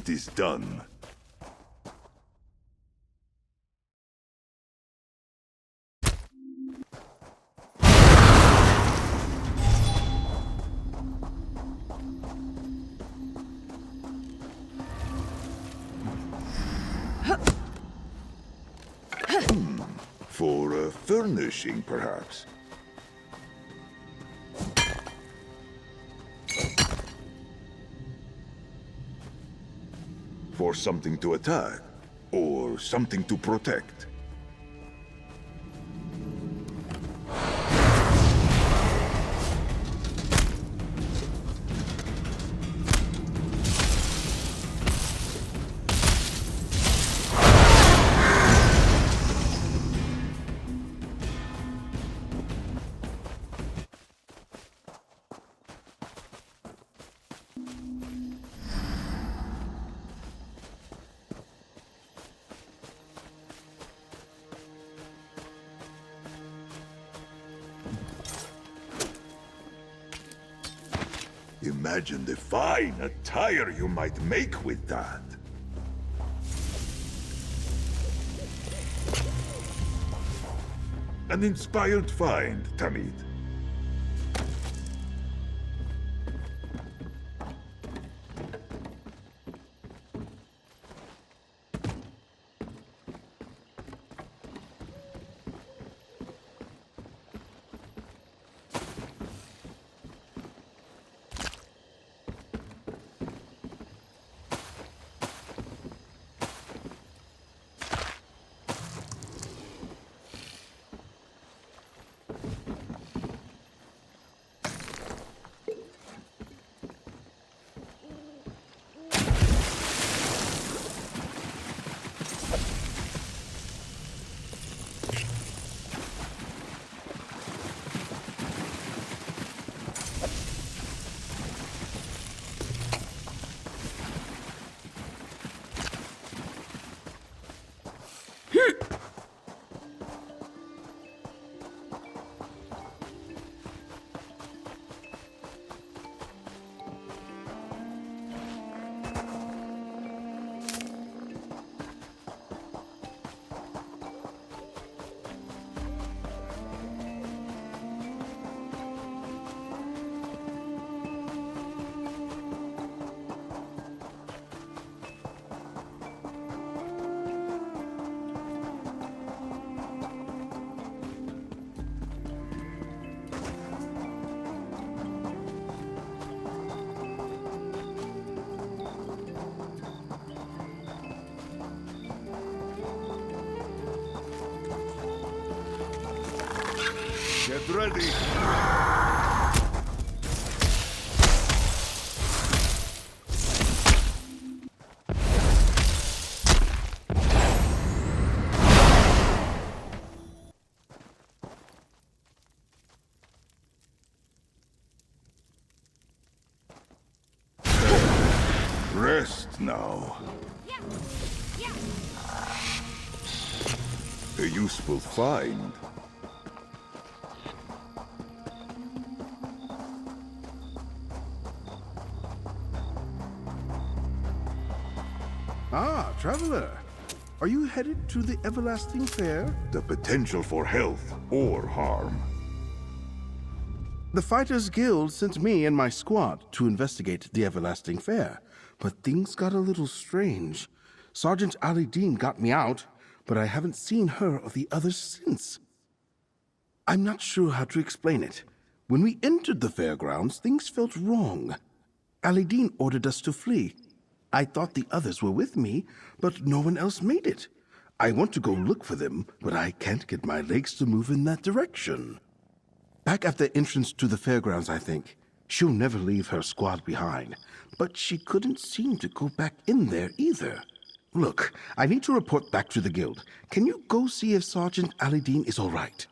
it is done. For furnishing, perhaps. For something to attack, or something to protect. Imagine the fine attire you might make with that. An inspired find, Tamid. Get ready. Rest now. A useful find. Ah, traveler. Are you headed to the Everlasting Fair? The potential for health or harm. The Fighters Guild sent me and my squad to investigate the Everlasting Fair, but things got a little strange. Sergeant Ali Dean got me out, but I haven't seen her or the others since. I'm not sure how to explain it. When we entered the fairgrounds, things felt wrong. Ali Dean ordered us to flee. I thought the others were with me, but no one else made it. I want to go look for them, but I can't get my legs to move in that direction. Back at the entrance to the fairgrounds, I think. She'll never leave her squad behind, but she couldn't seem to go back in there either. Look, I need to report back to the guild. Can you go see if Sergeant Ali Dean is all right?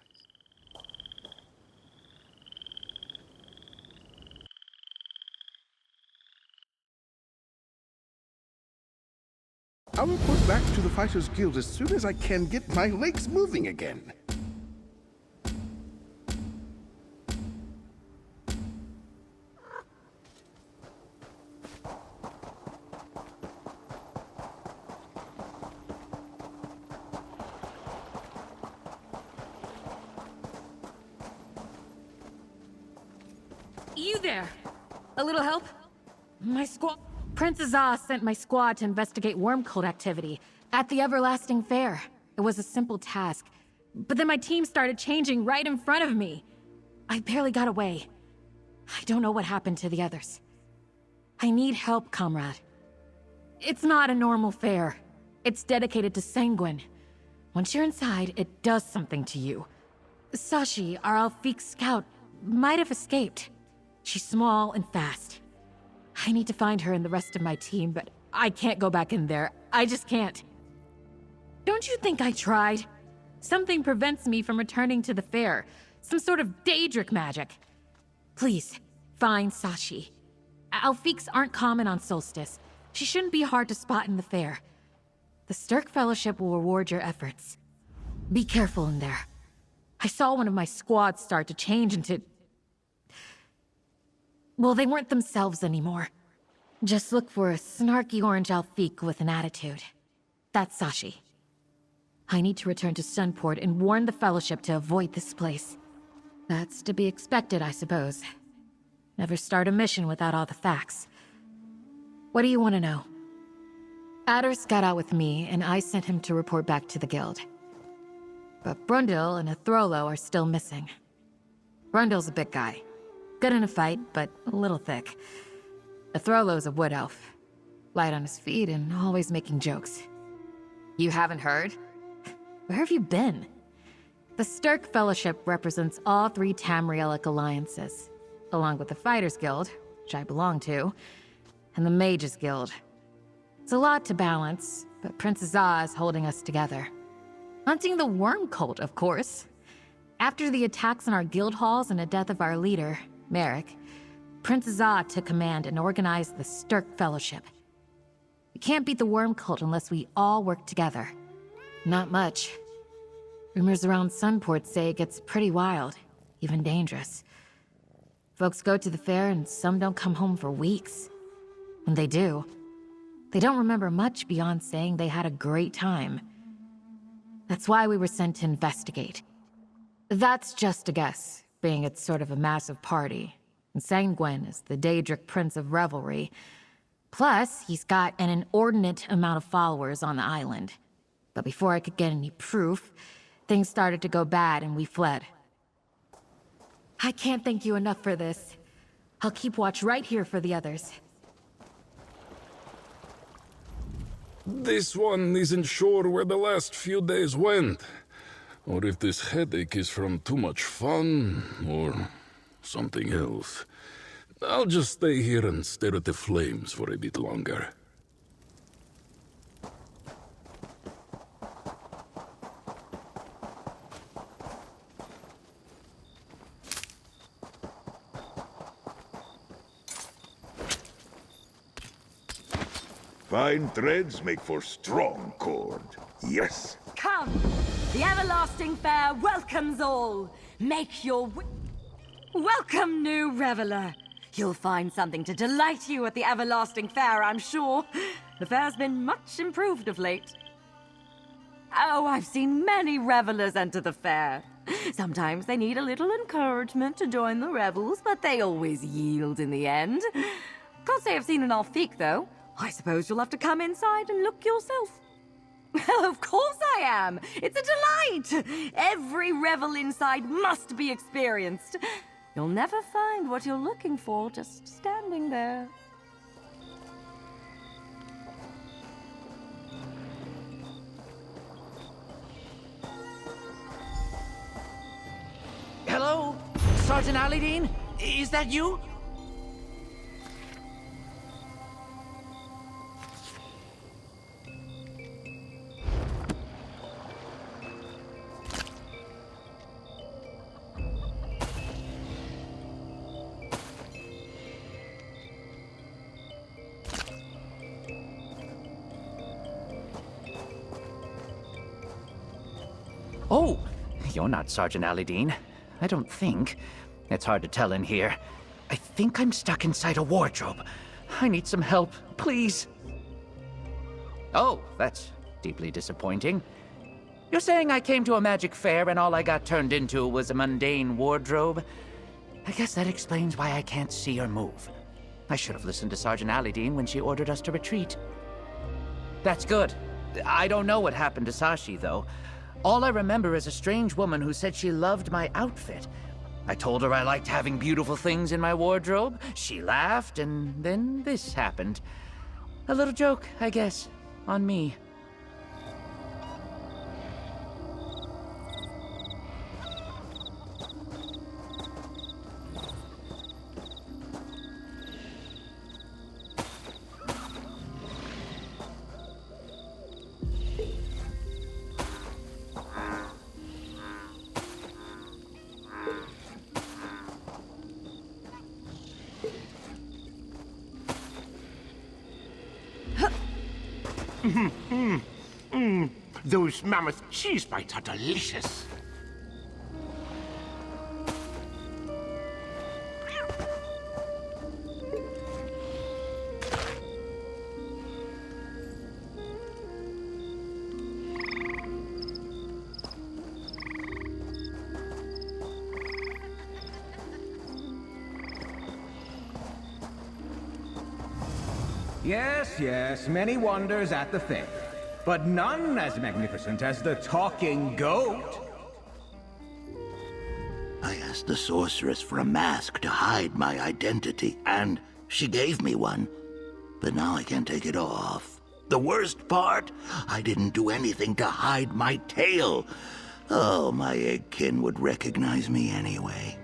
I'll report back to the Fighters Guild as soon as I can get my legs moving again. you there! A little help? My squad... Princess Azah sent my squad to investigate worm cult activity at the Everlasting Fair. It was a simple task, but then my team started changing right in front of me. I barely got away. I don't know what happened to the others. I need help, comrade. It's not a normal fair. It's dedicated to Sanguine. Once you're inside, it does something to you. Sashi, our Alfiq scout, might have escaped. She's small and fast. I need to find her and the rest of my team, but I can't go back in there. I just can't. Don't you think I tried? Something prevents me from returning to the fair. Some sort of Daedric magic. Please, find Sashi. Alfiqs aren't common on Solstice. She shouldn't be hard to spot in the fair. The Stirk Fellowship will reward your efforts. Be careful in there. I saw one of my squads start to change into... Well, they weren't themselves anymore. Just look for a snarky orange Alfiq with an attitude. That's Sashi. I need to return to Sunport and warn the Fellowship to avoid this place. That's to be expected, I suppose. Never start a mission without all the facts. What do you want to know? Adders got out with me, and I sent him to report back to the guild. But Brundle and Athrolo are still missing. Brundle's a big guy. Good in a fight, but a little thick. Athrolo's a wood elf. Light on his feet and always making jokes. You haven't heard? Where have you been? The Stirk Fellowship represents all 3 Tamrielic alliances, along with the Fighters Guild, which I belong to, and the Mages Guild. It's a lot to balance, but Princess Azah is holding us together. Hunting the Worm Cult, of course. After the attacks on our guild halls and the death of our leader, Merrick, Princess Azah took command and organized the Stirk Fellowship. We can't beat the Worm Cult unless we all work together. Not much. Rumors around Sunport say it gets pretty wild, even dangerous. Folks go to the fair and some don't come home for weeks. When they do, they don't remember much beyond saying they had a great time. That's why we were sent to investigate. That's just a guess, being it's sort of a massive party. And Sanguine is the Daedric Prince of Revelry. Plus, he's got an inordinate amount of followers on the island. But before I could get any proof, things started to go bad and we fled. I can't thank you enough for this. I'll keep watch right here for the others. This one isn't sure where the last few days went. Or if this headache is from too much fun, or something else. I'll just stay here and stare at the flames for a bit longer. Fine threads make for strong cord. Yes. Come! The Everlasting Fair welcomes all! Make your welcome, new reveler! You'll find something to delight you at the Everlasting Fair, I'm sure. The fair's been much improved of late. Oh, I've seen many revelers enter the fair. Sometimes they need a little encouragement to join the revels, but they always yield in the end. Can't say I've seen an Alfiq, though. I suppose you'll have to come inside and look yourself. Well, of course I am! It's a delight! Every revel inside must be experienced. You'll never find what you're looking for just standing there. Hello? Sergeant Alidine? Is that you? Oh, you're not Sergeant Alidine. I don't think. It's hard to tell in here. I think I'm stuck inside a wardrobe. I need some help, please. Oh, that's deeply disappointing. You're saying I came to a magic fair and all I got turned into was a mundane wardrobe? I guess that explains why I can't see or move. I should have listened to Sergeant Alidine when she ordered us to retreat. That's good. I don't know what happened to Sashi, though. All I remember is a strange woman who said she loved my outfit. I told her I liked having beautiful things in my wardrobe. She laughed, and then this happened. A little joke, I guess, on me. Those mammoth cheese bites are delicious. Yes, many wonders at the fair, but none as magnificent as the talking goat. I asked the sorceress for a mask to hide my identity, and she gave me one. But now I can't take it off. The worst part? I didn't do anything to hide my tail. Oh, my eggkin would recognize me anyway.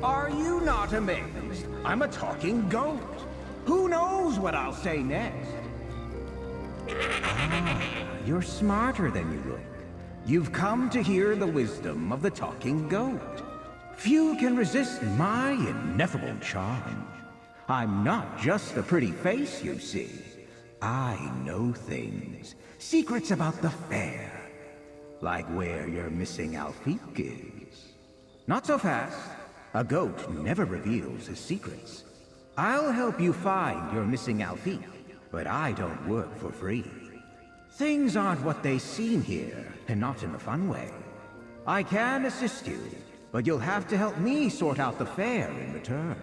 Are you not amazed? I'm a talking goat. Who knows what I'll say next? Ah, you're smarter than you look. You've come to hear the wisdom of the talking goat. Few can resist my ineffable charm. I'm not just a pretty face, you see. I know things. Secrets about the fair. Like where your missing Alfique is. Not so fast. A goat never reveals his secrets. I'll help you find your missing Alfique, but I don't work for free. Things aren't what they seem here, and not in a fun way. I can assist you, but you'll have to help me sort out the fair in return.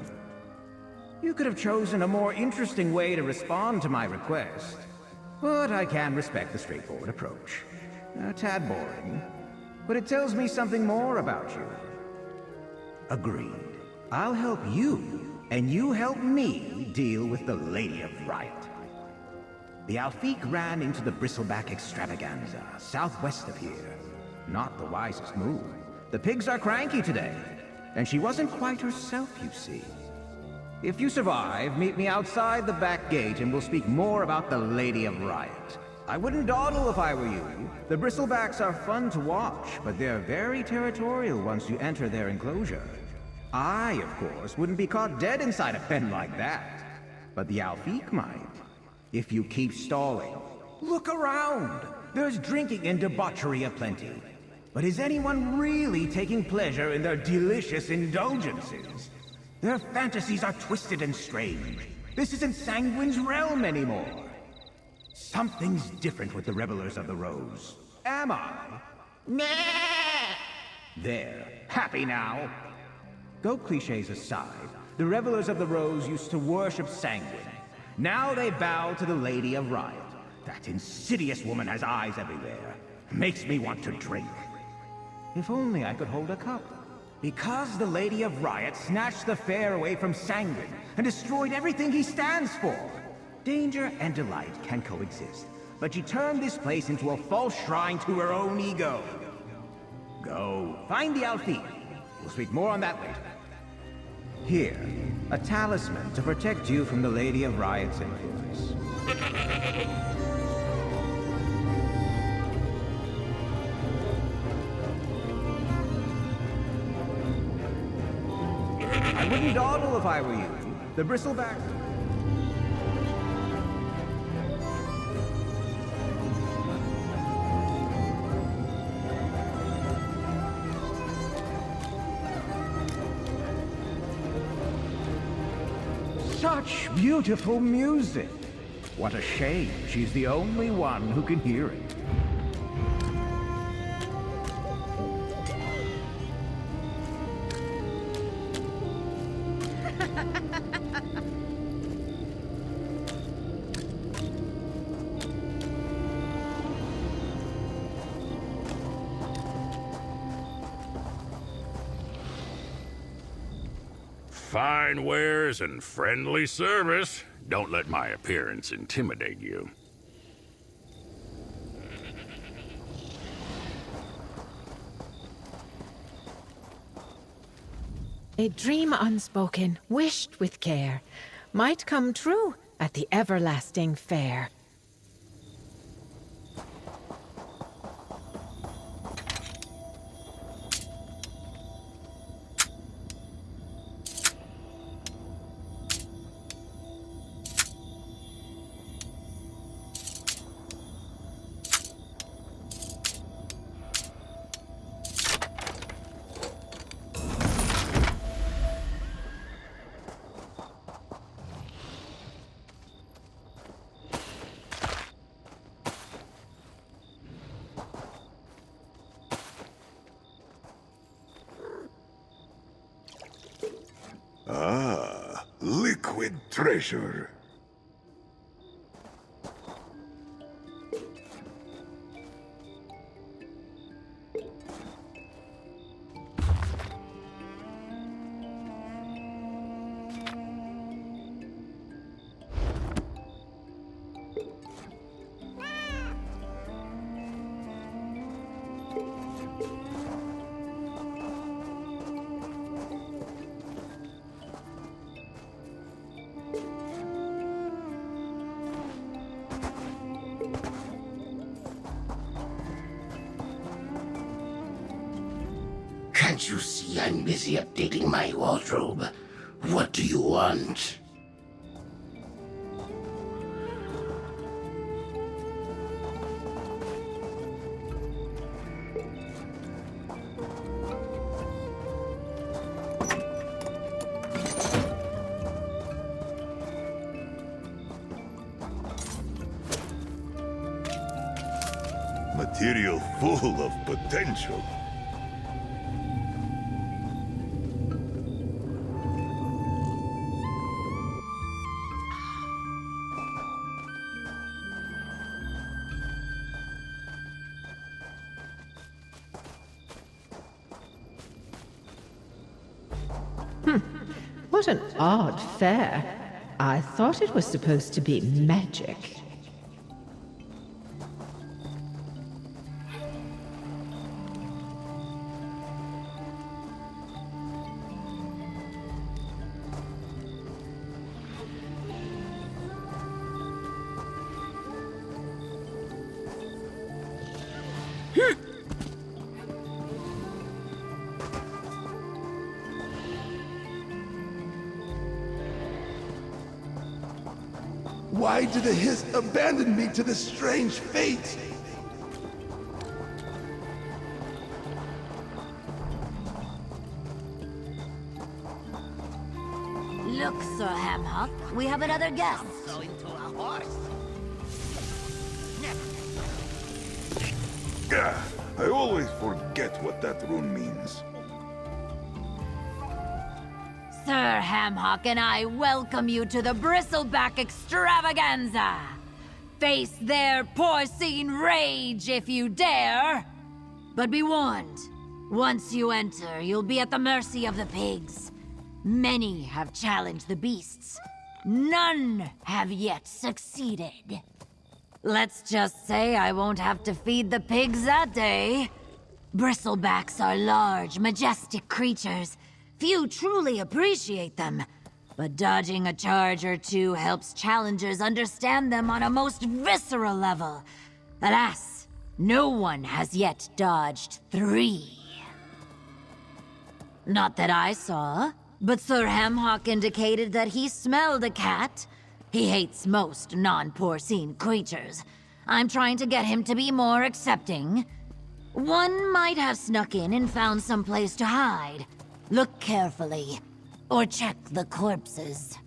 You could have chosen a more interesting way to respond to my request, but I can respect the straightforward approach. A tad boring, but it tells me something more about you. Agreed. I'll help you, and you help me deal with the Lady of Riot. The Alfique ran into the Bristleback extravaganza, southwest of here. Not the wisest move. The pigs are cranky today, and she wasn't quite herself, you see. If you survive, meet me outside the back gate and we'll speak more about the Lady of Riot. I wouldn't dawdle if I were you. The Bristlebacks are fun to watch, but they're very territorial once you enter their enclosure. I, of course, wouldn't be caught dead inside a pen like that. But the Alfique might. If you keep stalling. Look around! There's drinking and debauchery aplenty. But is anyone really taking pleasure in their delicious indulgences? Their fantasies are twisted and strange. This isn't Sanguine's realm anymore. Something's different with the Revelers of the Rose. Am I? Nah! There. Happy now? Goat cliches aside, the Revelers of the Rose used to worship Sanguine. Now they bow to the Lady of Riot. That insidious woman has eyes everywhere. Makes me want to drink. If only I could hold a cup. Because the Lady of Riot snatched the fair away from Sanguine and destroyed everything he stands for. Danger and delight can coexist, but she turned this place into a false shrine to her own ego. Go, find the Alfique. We'll speak more on that later. Here, a talisman to protect you from the Lady of Riot's influence. I wouldn't dawdle if I were you. The Bristleback... Such beautiful music. What a shame she's the only one who can hear it. Fine wares and friendly service. Don't let my appearance intimidate you. A dream unspoken, wished with care, might come true at the everlasting fair. Ah, liquid treasure. Can't you see I'm busy updating my wardrobe? What do you want? Material full of potential. What an odd fair. I thought it was supposed to be magic. Why did the Hiss abandon me to this strange fate? Look, Sir Hamhock, we have another guest. Ah, I always forget what that rune means. Sir Hamhock and I welcome you to the Bristleback Extravaganza. Face their porcine rage if you dare. But be warned, once you enter, you'll be at the mercy of the pigs. Many have challenged the beasts. None have yet succeeded. Let's just say I won't have to feed the pigs that day. Bristlebacks are large, majestic creatures. Few truly appreciate them, but dodging a charge or two helps challengers understand them on a most visceral level. Alas, no one has yet dodged 3. Not that I saw, but Sir Hamhock indicated that he smelled a cat. He hates most non-porcine creatures. I'm trying to get him to be more accepting. One might have snuck in and found some place to hide. Look carefully, or check the corpses.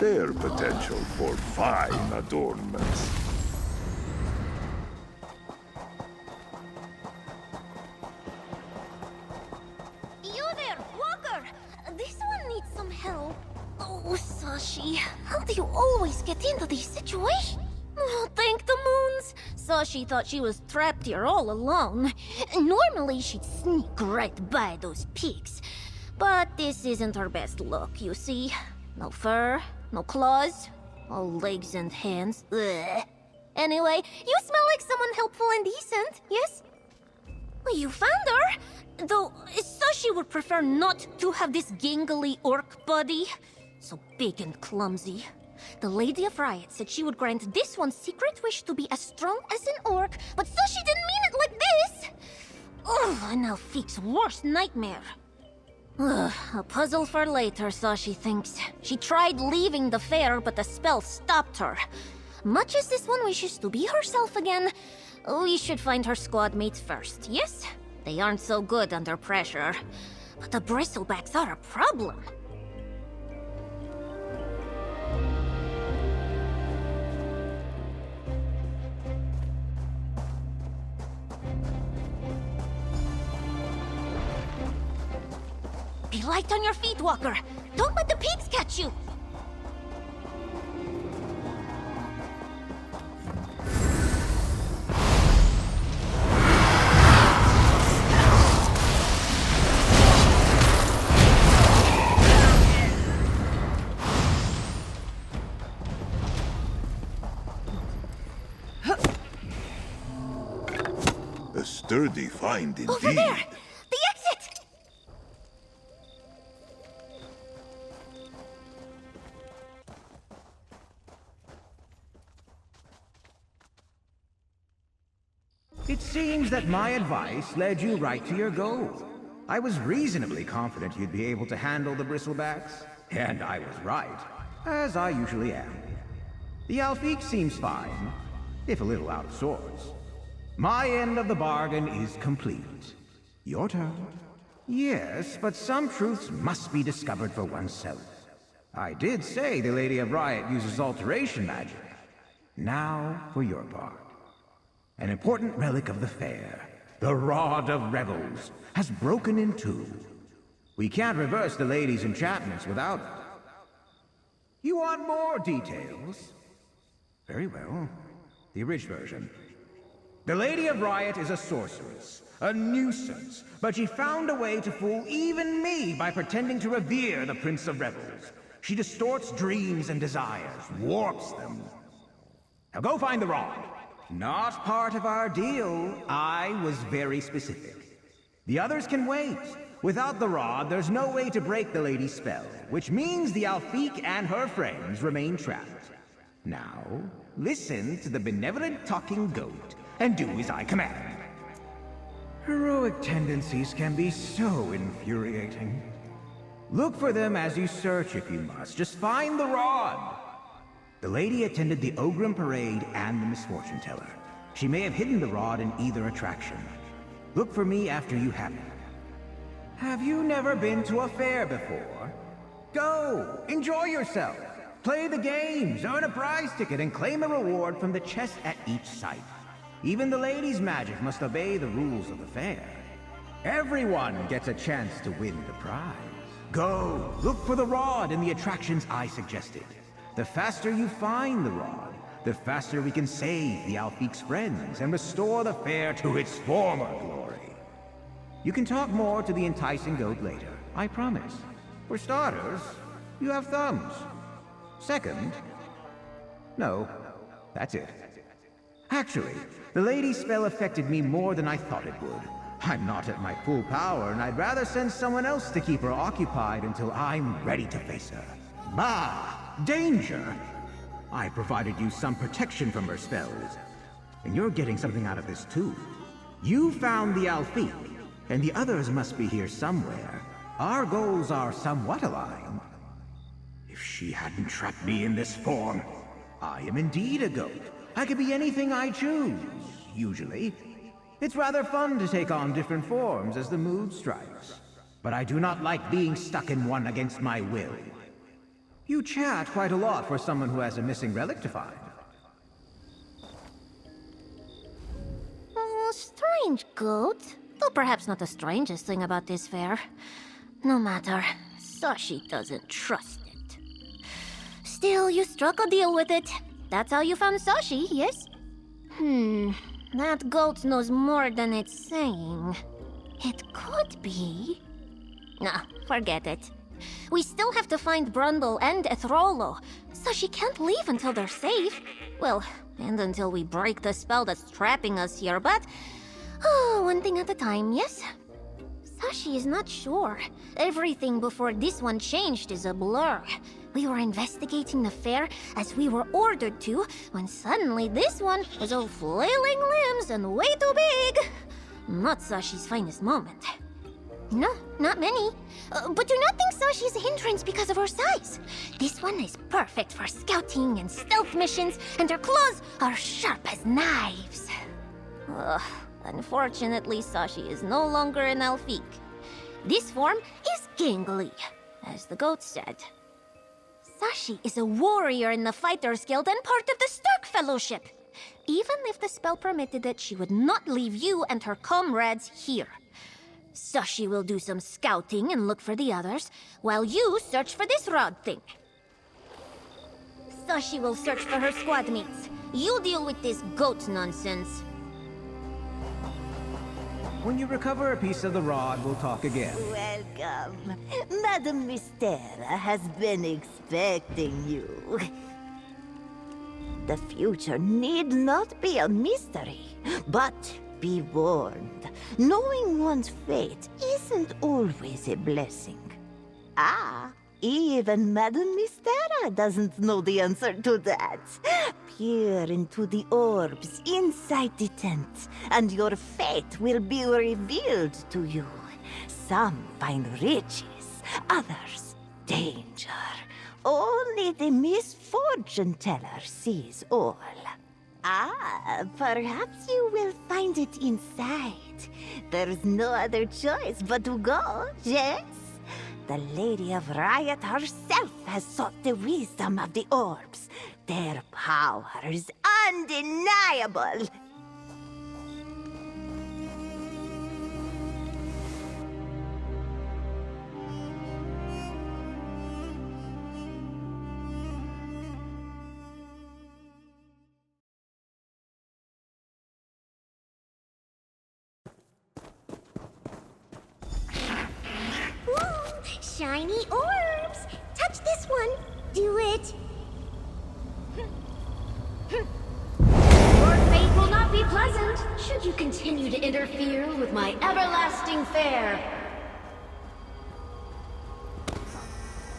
their potential for fine adornments. You there, Walker! This one needs some help. Oh, Sashi, how do you always get into these situations? Oh, thank the moons! Sashi thought she was trapped here all alone. Normally, she'd sneak right by those pigs. But this isn't her best look, you see. No fur, no claws, all legs and hands. Ugh. Anyway, you smell like someone helpful and decent, yes? You found her! Though, Sashi would prefer not to have this gangly orc body. So big and clumsy. The Lady of Riot said she would grant this one's secret wish to be as strong as an orc, but Sashi didn't mean it like this! Ugh, an Alfik's worst nightmare. Ugh, a puzzle for later, Sashi thinks. She tried leaving the fair, but the spell stopped her. Much as this one wishes to be herself again, we should find her squad mates first, yes? They aren't so good under pressure. But the bristlebacks are a problem. Be light on your feet, Walker. Don't let the pigs catch you. A sturdy find indeed. Over there! The exit! It seems that my advice led you right to your goal. I was reasonably confident you'd be able to handle the bristlebacks, and I was right, as I usually am. The Alfiq seems fine, if a little out of sorts. My end of the bargain is complete. Your turn. Yes, but some truths must be discovered for oneself. I did say the Lady of Riot uses alteration magic. Now for your part. An important relic of the fair, the Rod of Rebels, has broken in two. We can't reverse the lady's enchantments without it. You want more details? Very well. The abridged version. The Lady of Riot is a sorceress, a nuisance, but she found a way to fool even me by pretending to revere the Prince of Rebels. She distorts dreams and desires, warps them. Now go find the rod. Not part of our deal. I was very specific. The others can wait. Without the rod, there's no way to break the lady's spell, which means the Alfiq and her friends remain trapped. Now, listen to the benevolent talking goat, and do as I command. Heroic tendencies can be so infuriating. Look for them as you search if you must. Just find the rod. The lady attended the Ogrim Parade and the Misfortune Teller. She may have hidden the rod in either attraction. Look for me after you have it. Have you never been to a fair before? Go! Enjoy yourself! Play the games, earn a prize ticket, and claim a reward from the chest at each site. Even the lady's magic must obey the rules of the fair. Everyone gets a chance to win the prize. Go! Look for the rod in the attractions I suggested. The faster you find the rod, the faster we can save the Alfiq's friends and restore the fair to its former glory. You can talk more to the enticing goat later, I promise. For starters, you have thumbs. Second, no, that's it. Actually, the lady's spell affected me more than I thought it would. I'm not at my full power, and I'd rather send someone else to keep her occupied until I'm ready to face her. Bah! Danger! I provided you some protection from her spells. And you're getting something out of this too. You found the Alfiq, and the others must be here somewhere. Our goals are somewhat aligned. If she hadn't trapped me in this form, I am indeed a goat. I could be anything I choose, usually. It's rather fun to take on different forms as the mood strikes. But I do not like being stuck in one against my will. You chat quite a lot for someone who has a missing relic to find. Strange goat. Though perhaps not the strangest thing about this fair. No matter, Sashi doesn't trust it. Still, you struck a deal with it. That's how you found Sashi, yes? That goat knows more than it's saying. It could be... Nah, forget it. We still have to find Brundle and Ethrolo, so she can't leave until they're safe. Well, and until we break the spell that's trapping us here, but... one thing at a time, yes? Sashi is not sure. Everything before this one changed is a blur. We were investigating the fair as we were ordered to, when suddenly this one was all flailing limbs and way too big. Not Sashi's finest moment. No, not many. But do not think Sashi's a hindrance because of her size. This one is perfect for scouting and stealth missions, and her claws are sharp as knives. Unfortunately, Sashi is no longer an Elfique. This form is gangly, as the goat said. Sashi is a warrior in the Fighters Guild and part of the Stark Fellowship. Even if the spell permitted it, she would not leave you and her comrades here. Sashi will do some scouting and look for the others, while you search for this rod thing. Sashi will search for her squad mates. You deal with this goat nonsense. When you recover a piece of the rod, we'll talk again. Welcome. Madame Mystera has been expecting you. The future need not be a mystery, but be warned. Knowing one's fate isn't always a blessing. Even Madame Mystera doesn't know the answer to that. Peer into the orbs inside the tent, and your fate will be revealed to you. Some find riches, others danger. Only the misfortune teller sees all. Perhaps you will find it inside. There's no other choice but to go, yes? The Lady of Riot herself has sought the wisdom of the orbs. Their power is undeniable. Shiny orbs! Touch this one! Do it! Your fate will not be pleasant should you continue to interfere with my everlasting fair.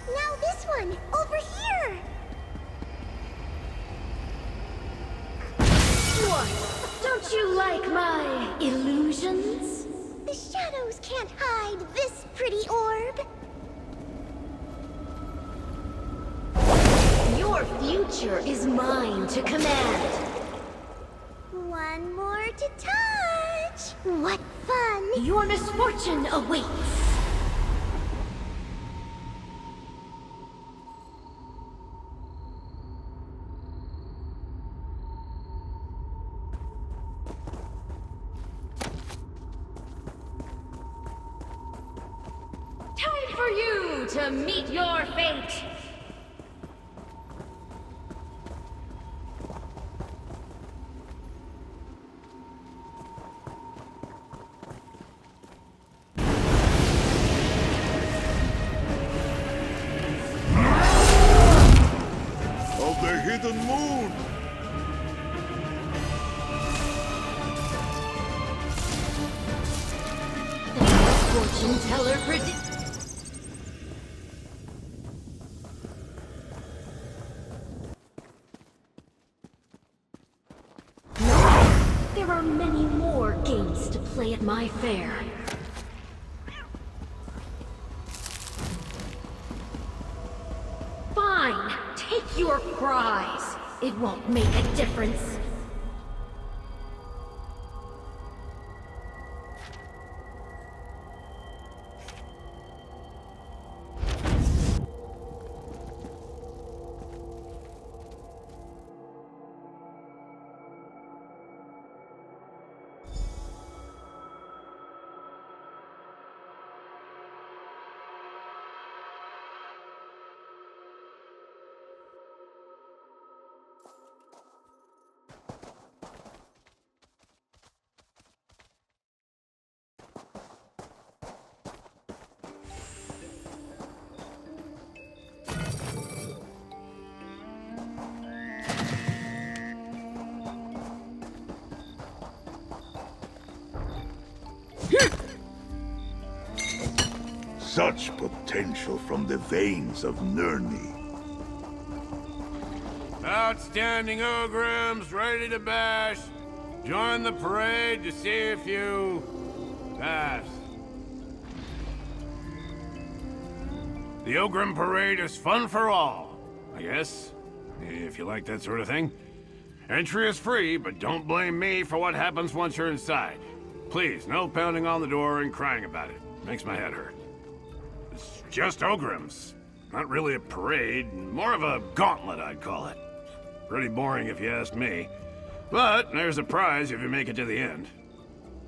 Now this one! Over here! What? Don't you like my illusions? The shadows can't hide this pretty orb! Your future is mine to command. One more to touch! What fun! Your misfortune awaits. Time for you to meet your fate. The hidden moon! Fortune teller There are many more games to play at my fair. Fine, take your prize. It won't make a difference. Such potential from the veins of Nirni. Outstanding Ogrims, ready to bash. Join the parade to see if you pass. The Ogrim Parade is fun for all, I guess, if you like that sort of thing. Entry is free, but don't blame me for what happens once you're inside. Please, no pounding on the door and crying about it. Makes my head hurt. It's just Ogrims. Not really a parade, more of a gauntlet, I'd call it. Pretty boring if you ask me. But there's a prize if you make it to the end.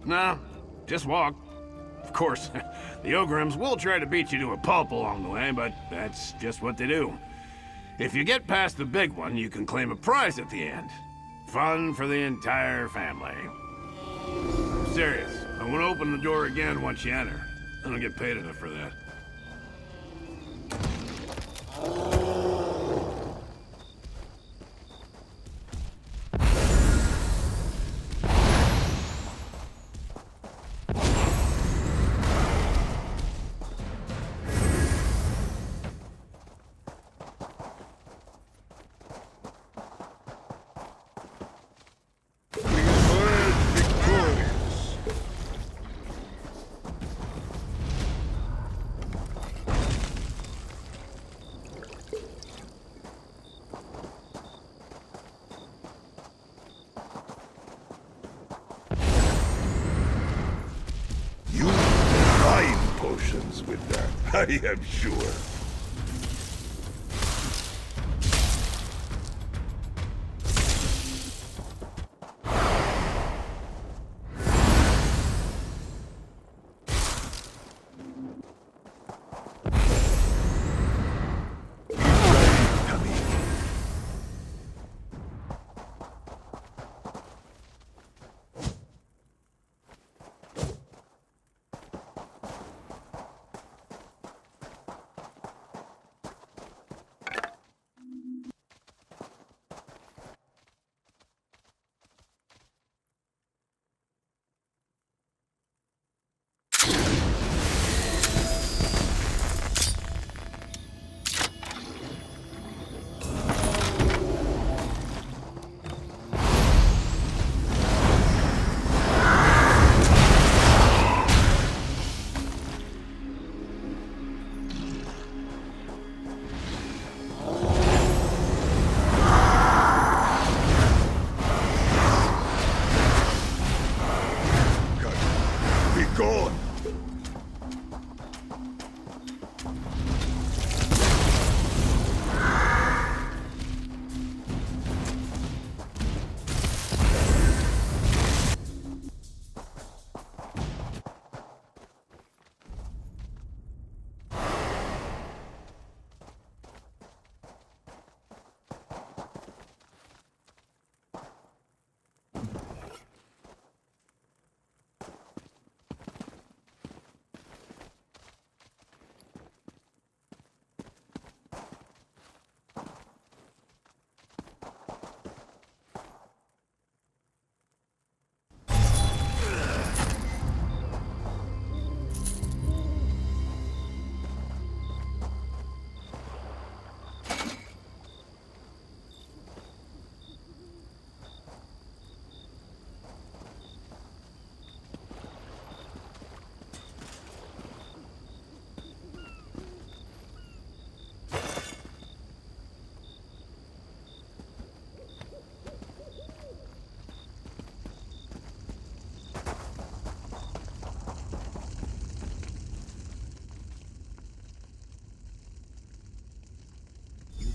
No, just walk. Of course, the Ogrims will try to beat you to a pulp along the way, but that's just what they do. If you get past the big one, you can claim a prize at the end. Fun for the entire family. I'm serious. I won't open the door again once you enter. I don't get paid enough for that. With that, I am sure.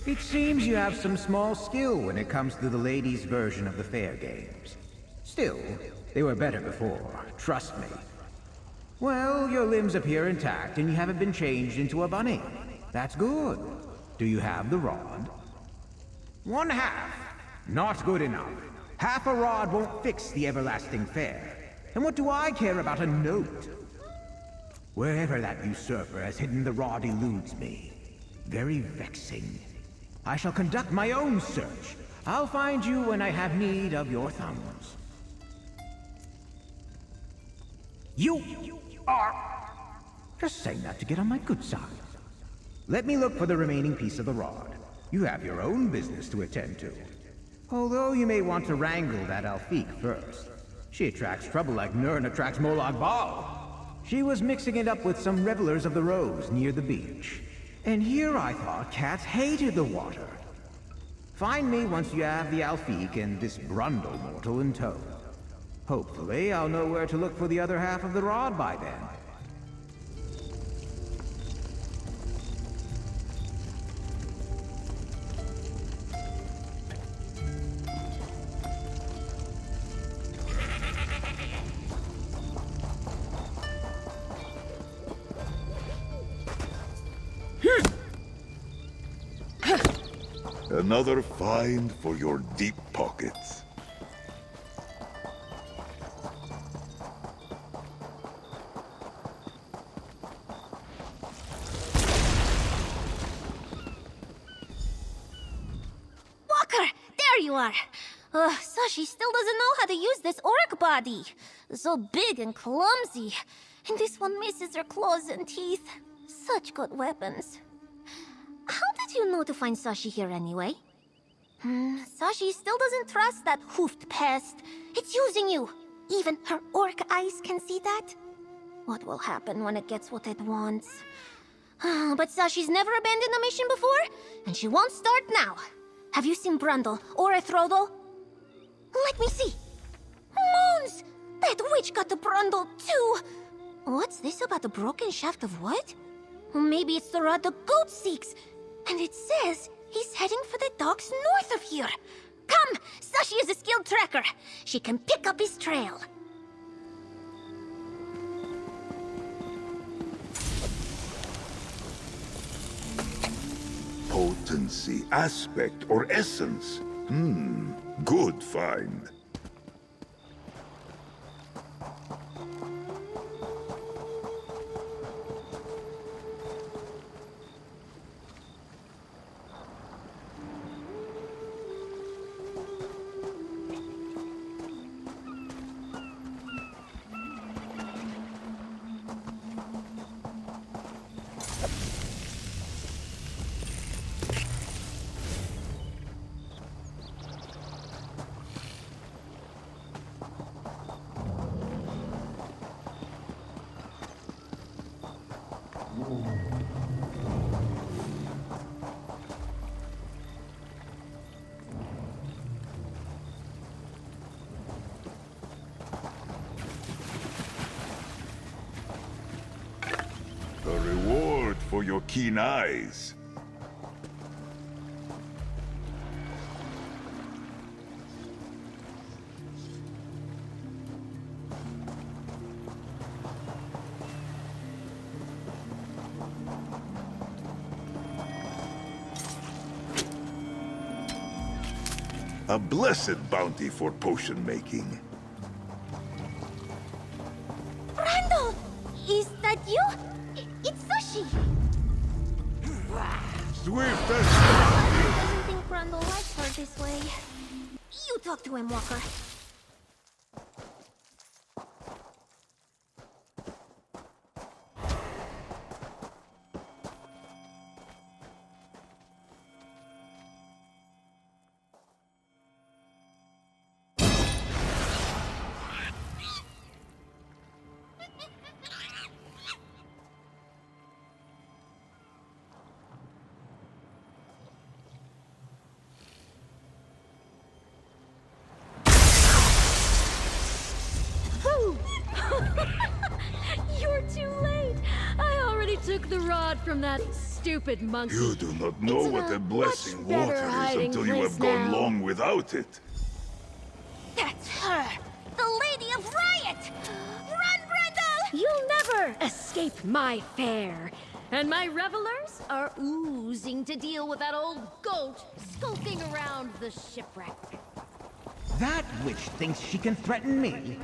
It seems you have some small skill when it comes to the ladies' version of the fair games. Still, they were better before, trust me. Well, your limbs appear intact and you haven't been changed into a bunny. That's good. Do you have the rod? 1/2. Not good enough. Half a rod won't fix the everlasting fair. And what do I care about a note? Wherever that usurper has hidden the rod eludes me. Very vexing. I shall conduct my own search. I'll find you when I have need of your thumbs. You are Just saying that to get on my good side. Let me look for the remaining piece of the rod. You have your own business to attend to. Although you may want to wrangle that Alfiq first. She attracts trouble like Nirn attracts Molag Bal. She was mixing it up with some revelers of the Rose near the beach. And here I thought cats hated the water. Find me once you have the Alfiq and this Brundle mortal in tow. Hopefully, I'll know where to look for the other half of the rod by then. Another find for your deep pockets. Walker! There you are! Sashi still doesn't know how to use this orc body. So big and clumsy. And this one misses her claws and teeth. Such good weapons. How did you know to find Sashi here anyway? Sashi still doesn't trust that hoofed pest. It's using you. Even her orc eyes can see that. What will happen when it gets what it wants? But Sashi's never abandoned a mission before, and she won't start now. Have you seen Brundle or Ethrodel? Let me see. Moons! That witch got the Brundle too! What's this about the broken shaft of wood? Maybe it's the rod the goat seeks. And it says he's heading for the docks north of here. Come! Sashi is a skilled tracker. She can pick up his trail. Potency, aspect, or essence? Good find. A reward for your keen eyes. A blessed bounty for potion making. Brundle! Is that you? It's Sashi! Swift as... I don't think Brundle likes her this way. You talk to him, Walker. You're too late. I already took the rod from that stupid monkey. You do not know It's what in a blessing much better water is hiding until you place have gone now. long without it. That's her! The Lady of Riot! Run, Brundle! You'll never escape my fare. And my revelers are oozing to deal with that old goat skulking around the shipwreck. That witch thinks she can threaten me.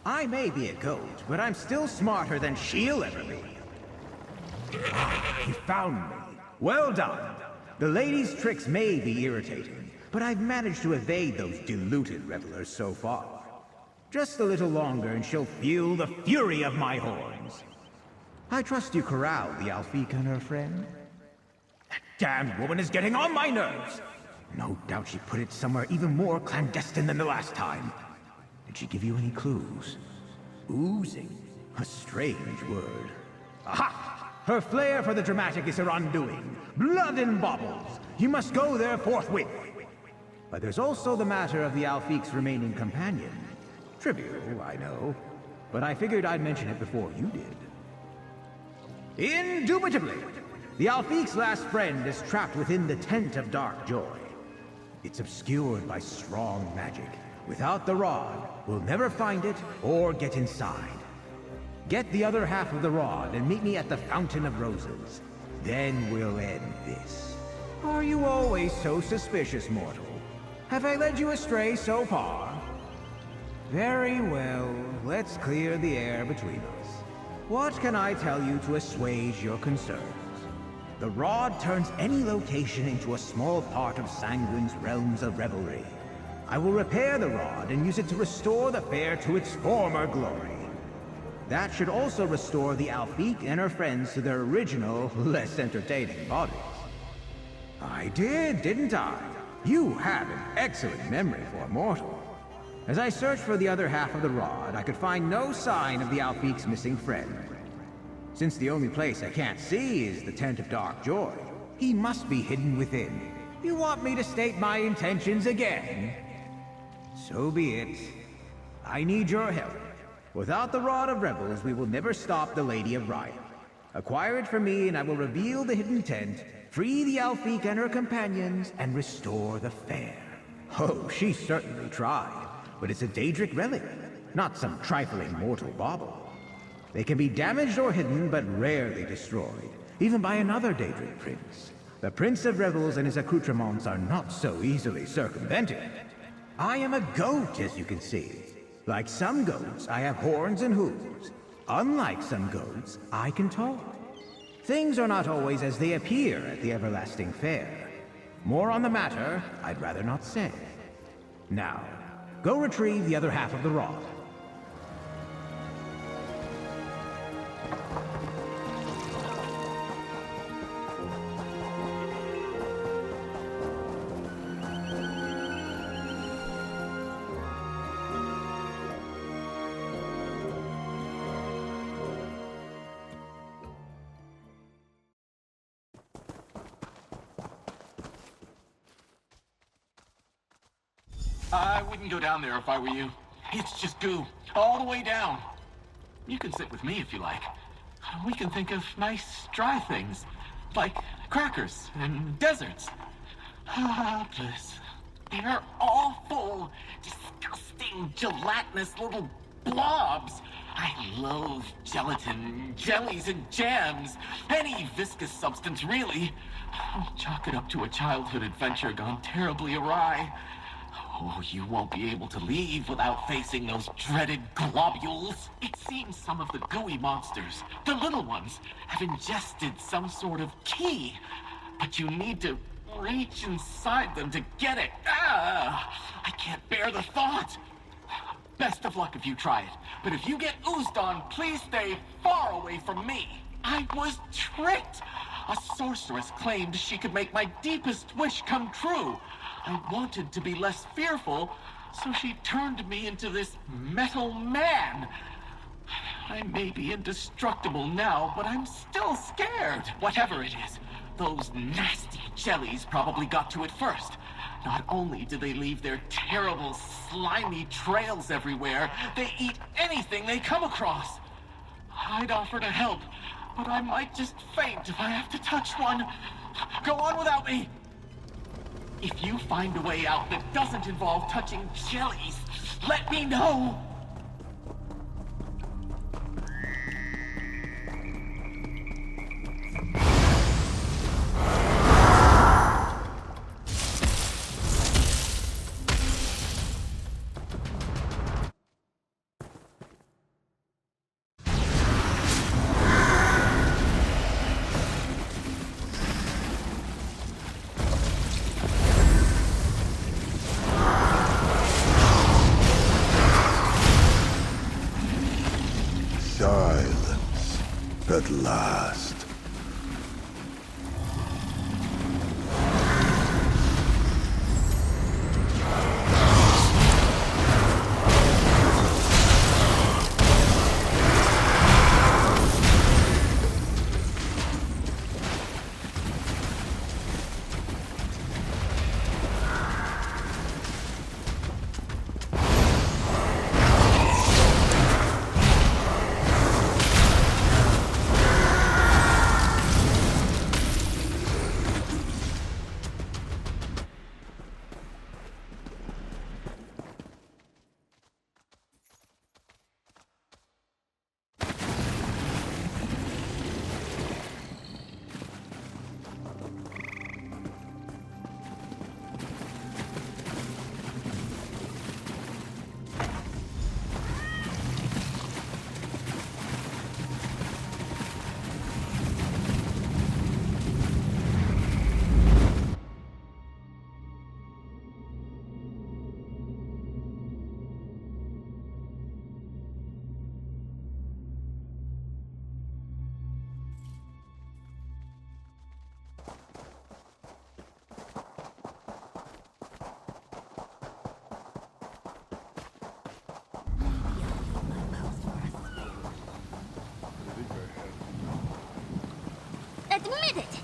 I may be a goat, but I'm still smarter than she'll ever be. You found me. Well done. The lady's tricks may be irritating, but I've managed to evade those deluded revelers so far. Just a little longer and she'll feel the fury of my horns. I trust you corralled the Alfiq and her friend? That damned woman is getting on my nerves! No doubt she put it somewhere even more clandestine than the last time. Did she give you any clues? Oozing. A strange word. Aha! Her flair for the dramatic is her undoing. Blood and baubles. You must go there forthwith. But there's also the matter of the Alfiq's remaining companion. Trivial, I know. But I figured I'd mention it before you did. Indubitably! The Alfiq's last friend is trapped within the Tent of Dark Joy. It's obscured by strong magic. Without the rod, we'll never find it or get inside. Get the other half of the rod and meet me at the Fountain of Roses. Then we'll end this. Are you always so suspicious, mortal? Have I led you astray so far? Very well, let's clear the air between us. What can I tell you to assuage your concerns? The rod turns any location into a small part of Sanguine's realms of revelry. I will repair the rod and use it to restore the fair to its former glory. That should also restore the Alfiq and her friends to their original, less entertaining bodies. I did, didn't I? You have an excellent memory for a mortal. As I searched for the other half of the rod, I could find no sign of the Alfiq's missing friend. Since the only place I can't see is the Tent of Dark Joy, he must be hidden within. You want me to state my intentions again? So be it. I need your help. Without the Rod of Rebels, we will never stop the Lady of Riot. Acquire it for me and I will reveal the hidden tent, free the Alfiq and her companions, and restore the fair. Oh, she certainly tried, but it's a Daedric relic, not some trifling mortal bauble. They can be damaged or hidden, but rarely destroyed, even by another Daedric prince. The Prince of Rebels and his accoutrements are not so easily circumvented. I am a goat, as you can see. Like some goats, I have horns and hooves. Unlike some goats, I can talk. Things are not always as they appear at the Everlasting Fair. More on the matter, I'd rather not say. Now, go retrieve the other half of the rod. I wouldn't go down there if I were you. It's just goo, all the way down. You can sit with me if you like. We can think of nice, dry things, like crackers and deserts. Ah, bliss. They're awful, disgusting, gelatinous little blobs. I loathe gelatin, jellies, and jams. Any viscous substance, really. Chalk it up to a childhood adventure gone terribly awry. Oh, you won't be able to leave without facing those dreaded globules. It seems some of the gooey monsters, the little ones, have ingested some sort of key. But you need to reach inside them to get it. Ah! I can't bear the thought. Best of luck if you try it. But if you get oozed on, please stay far away from me. I was tricked. A sorceress claimed she could make my deepest wish come true. I wanted to be less fearful, so she turned me into this metal man. I may be indestructible now, but I'm still scared. Whatever it is, those nasty jellies probably got to it first. Not only do they leave their terrible, slimy trails everywhere, they eat anything they come across. I'd offer to help, but I might just faint if I have to touch one. Go on without me. If you find a way out that doesn't involve touching jellies, let me know! last. Admit it!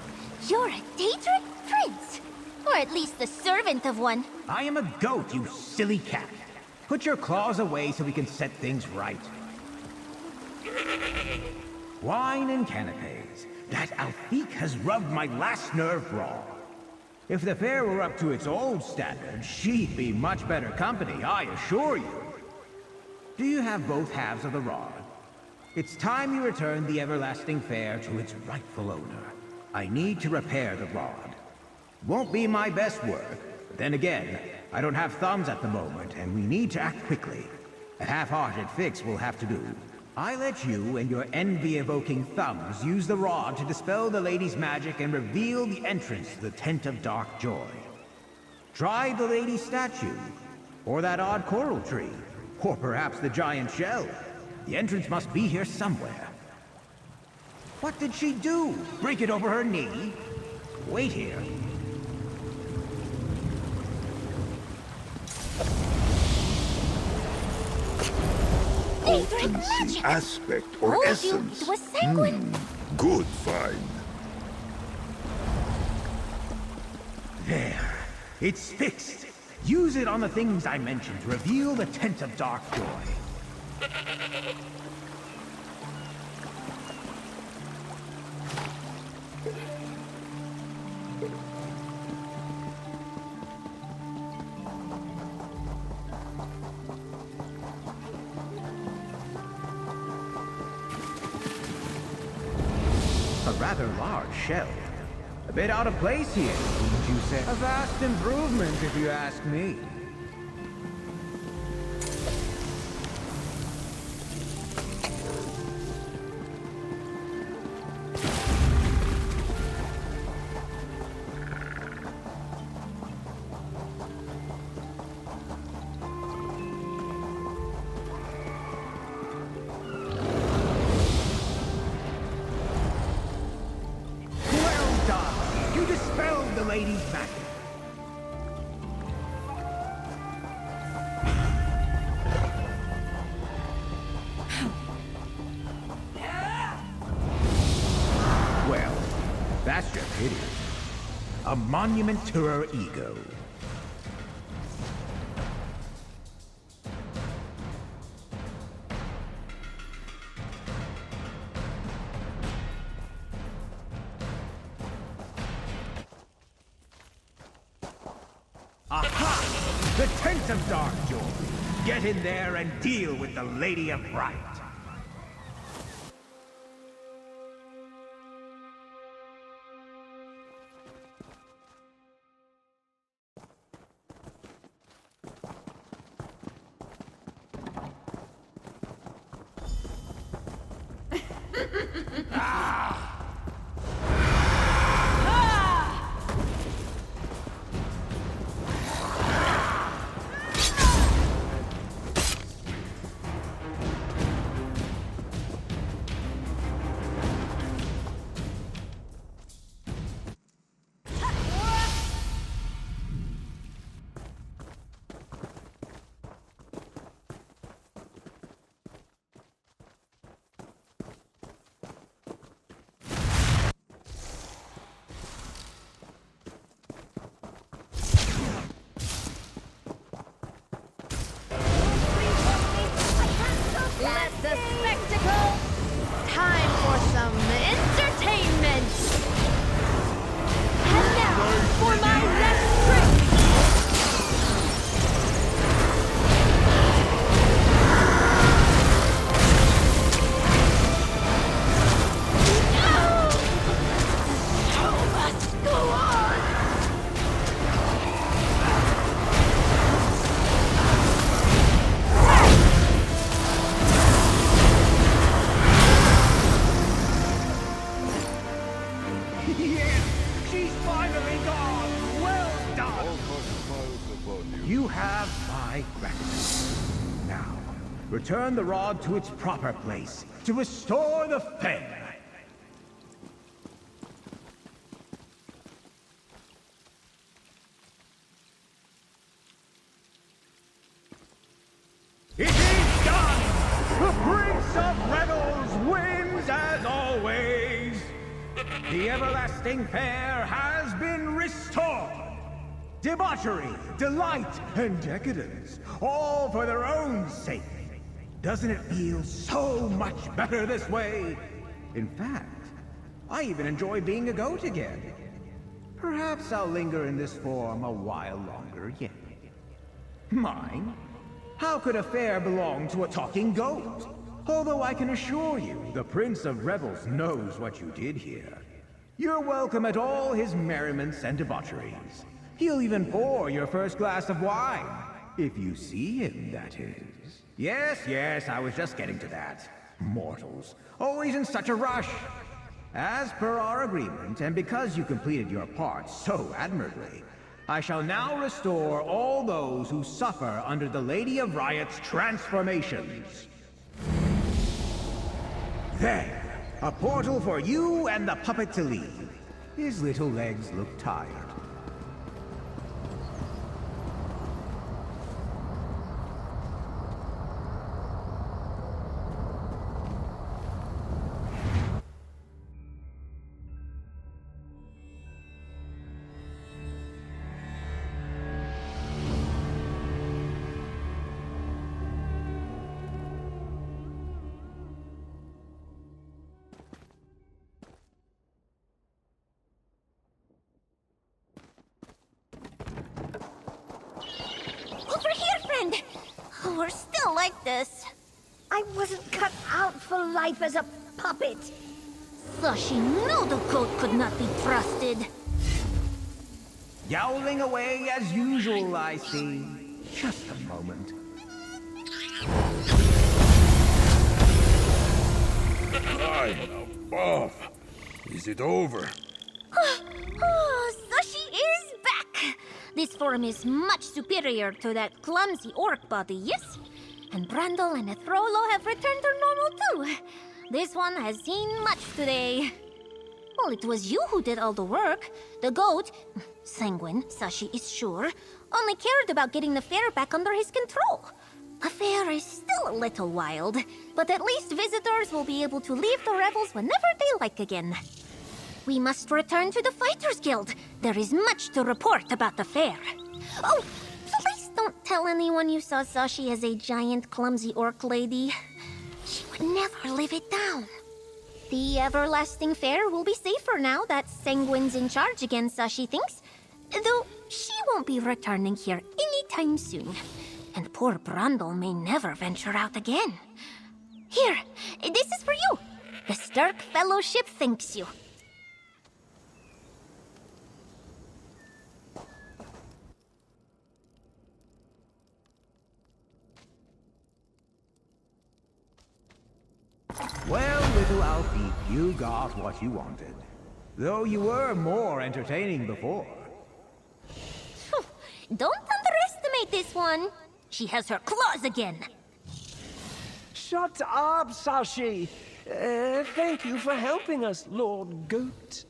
You're a Daedric prince! Or at least the servant of one. I am a goat, you silly cat. Put your claws away so we can set things right. Wine and canapes. That Alfique has rubbed my last nerve raw. If the fair were up to its old standard, she'd be much better company, I assure you. Do you have both halves of the rod? It's time you return the Everlasting Fair to its rightful owner. I need to repair the rod. Won't be my best work, but then again, I don't have thumbs at the moment, and we need to act quickly. A half-hearted fix will have to do. I let you and your envy-evoking thumbs use the rod to dispel the lady's magic and reveal the entrance to the Tent of Dark Joy. Try the lady's statue, or that odd coral tree, or perhaps the giant shell. The entrance must be here somewhere. What did she do? Break it over her knee? Wait here. Potency, aspect, or Told you, essence. it was sanguine. Good find. There. It's fixed. Use it on the things I mentioned to reveal the Tent of Dark Joy. A rather large shell. A bit out of place here, wouldn't you say? A vast improvement, if you ask me. You dispelled the lady's magic. Well, that's your pity. A monument to her ego. Aha! The Tent of Dark Joy. Get in there and deal with the Lady of Bright. Yes! She's finally gone! Well done! Almost smiles upon you. You have my gratitude. Now, return the rod to its proper place to restore the fair. It is done! The Prince of Rebels wins as always! The Everlasting Fair has been restored! Debauchery, delight, and decadence, all for their own sake. Doesn't it feel so much better this way? In fact, I even enjoy being a goat again. Perhaps I'll linger in this form a while longer yet. Mine? How could a fair belong to a talking goat? Although I can assure you, the Prince of Rebels knows what you did here. You're welcome at all his merriments and debaucheries. He'll even pour your first glass of wine. If you see him, that is. Yes, I was just getting to that. Mortals, always in such a rush. As per our agreement, and because you completed your part so admirably, I shall now restore all those who suffer under the Lady of Riot's transformations. There, a portal for you and the puppet to leave. His little legs look tired. Over here, friend! We're still like this. I wasn't cut out for life as a puppet. Sashi knew the goat could not be trusted. Yowling away as usual, I see. Just a moment. I'm above. Is it over? Oh, Sashi is back! This form is much superior to that clumsy orc body, yes? And Brandel and Ethrolo have returned to normal too. This one has seen much today. Well, it was you who did all the work. The goat, Sanguine, Sashi is sure, only cared about getting the fair back under his control. The fair is still a little wild, but at least visitors will be able to leave the revels whenever they like again. We must return to the Fighters Guild. There is much to report about the fair. Oh, please don't tell anyone you saw Sashi as a giant, clumsy orc lady. She would never live it down. The Everlasting Fair will be safer now that Sanguine's in charge again, Sashi thinks. Though she won't be returning here anytime soon. And poor Brandel may never venture out again. Here, this is for you. The Stark Fellowship thanks you. Well, little Alfie, you got what you wanted. Though you were more entertaining before. Don't underestimate this one. She has her claws again. Shut up, Sashi. Thank you for helping us, Lord Goat.